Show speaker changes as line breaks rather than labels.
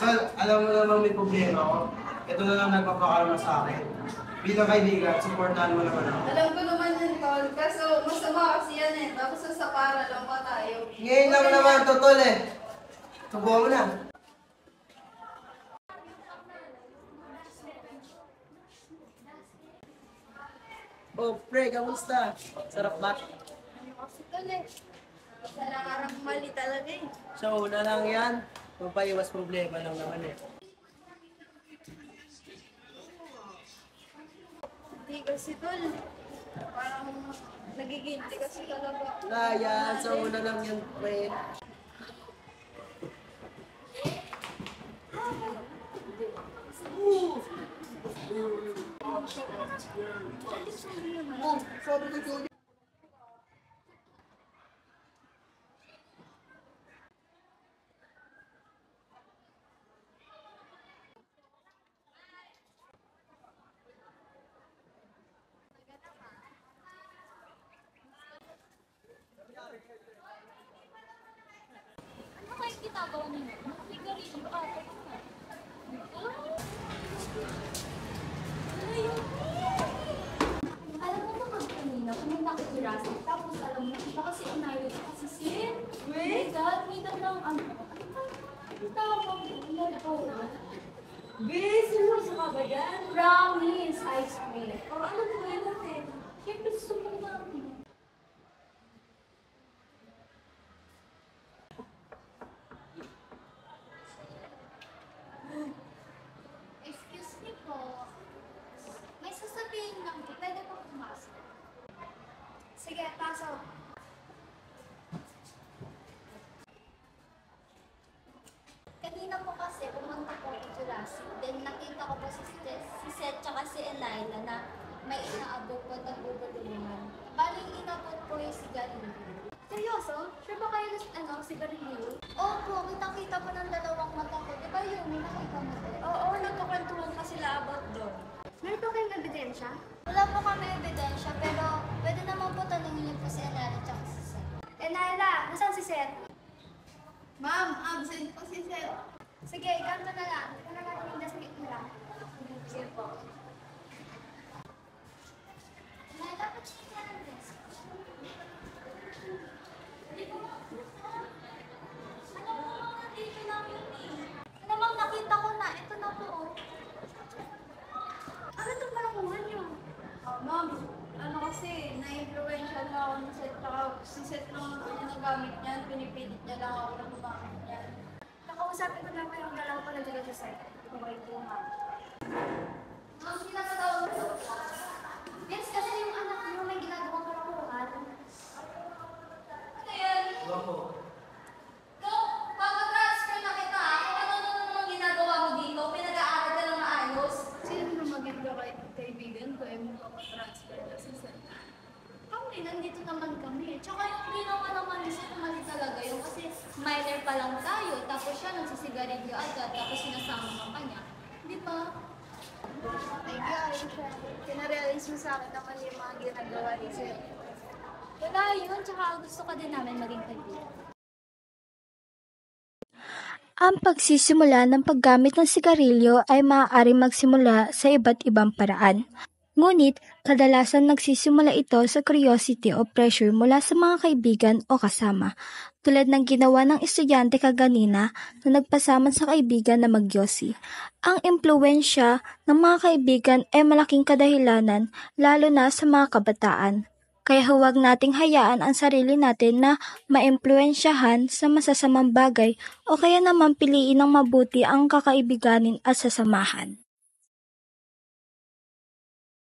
Tol, alam mo namang may problema ako. Ito na lang nagpapakalma sa akin. Bilang kaibigan, supportahan mo naman ako.
Alam ko naman yun, Tol. Kaso masama kasi yan eh. Tapos sa para lang pa tayo.
Ngayon lang naman to, Tol eh. Subukan mo na. Oh, pre, kamusta? Sarap ba?
Ano kasi, Tol eh. Kailangan mali talaga eh.
So, una lang yan. Magpaiwas problema lang naman eh.
Hindi kasi, Tol. Parang nagiginti kasi talaga.
Wala yan. So, una lang yan, pre.
Ano kayo ginagawa ninyo? Nakigarilyo ata ko. Alam mo naman kanina, kung may nakikirasa, tapos alam mo, baka si Onayo at si Sin. Wait? May ng ano. Tawag, Bis, ano ka ba yan? Brownies, ice cream. O ano po yun natin? Siyempre, super natin.
Excuse me po. May sasabihin lang po. Pwede po pumasok. Sige, pasok. Kanina po kasi pumunta po ako Jurassic. Then nakita ko po si Seth tsaka si Elila na may inaabot po ng bubulungan. Bali, inabot po yung sigarilyo. Seryoso? Sure ba kayo sigarilyo? Opo, kitang-kita po ng dalawang mata ko. Di ba yun? May nakita mo po?
Oo, nagkakwentuhan pa sila about doon.
Meron po kayong ebidensya? Wala po kami ebidensya, pero pwede naman po tanungin niyo po si Enela at si Seth. Enela, nasaan si Seth?
Ma'am, absent po si Seth.
Sige, ikaw na lang. Ikaw na lang yung desk mo lang. Sige po. Enela, pa-check ka ng desk. Ano mo mga dito namin eh? Ano bang nakita ko na? Ito na po oh. Ano itong panakuhan niyo?
Ma'am, ano kasi, na-influential na ako ni Seth. Si Seth lang ang ginagamit niyan. Pinipilit niya lang ako na gumamit niyan.
Nakausapin ko lang yung dalawa ko na dito sa site. Okay po, ma'am.
Ma'am, kinakatawag ko.
Yes, kasi yung anak mo may ginagawang karakuhan.
Ano yan?
Ako.
Papatransfer na kita ah. Kung ano naman ginagawa mo dito, pinag-aaral ka ng maayos. Sino na maging kaibigan ko ay magpapatransfer na si Seth?
Kami, nandito naman kami. Tsaka yung ginawa naman ni Seth, mali talaga yun. Kasi minor pa lang tayo. Tapos siya nagsisigarilyo agad. Tapos sinasama mo ka niya. Di ba?
Thank you, Aisha. Kinarealize mo sa akin naman yung mga ginagawa ni Seth.
Wala yun. Tsaka gusto ka din namin maging kaibigan.
Ang pagsisimula ng paggamit ng sigarilyo ay maaaring magsimula sa iba't ibang paraan. Ngunit, kadalasan nagsisimula ito sa curiosity o pressure mula sa mga kaibigan o kasama, tulad ng ginawa ng estudyante kaganina na nagpasaman sa kaibigan na magyosi. Ang impluwensya ng mga kaibigan ay malaking kadahilanan, lalo na sa mga kabataan. Kaya huwag nating hayaan ang sarili natin na maimpluwensyahan sa masasamang bagay o kaya naman piliin ng mabuti ang kakaibiganin at sasamahan.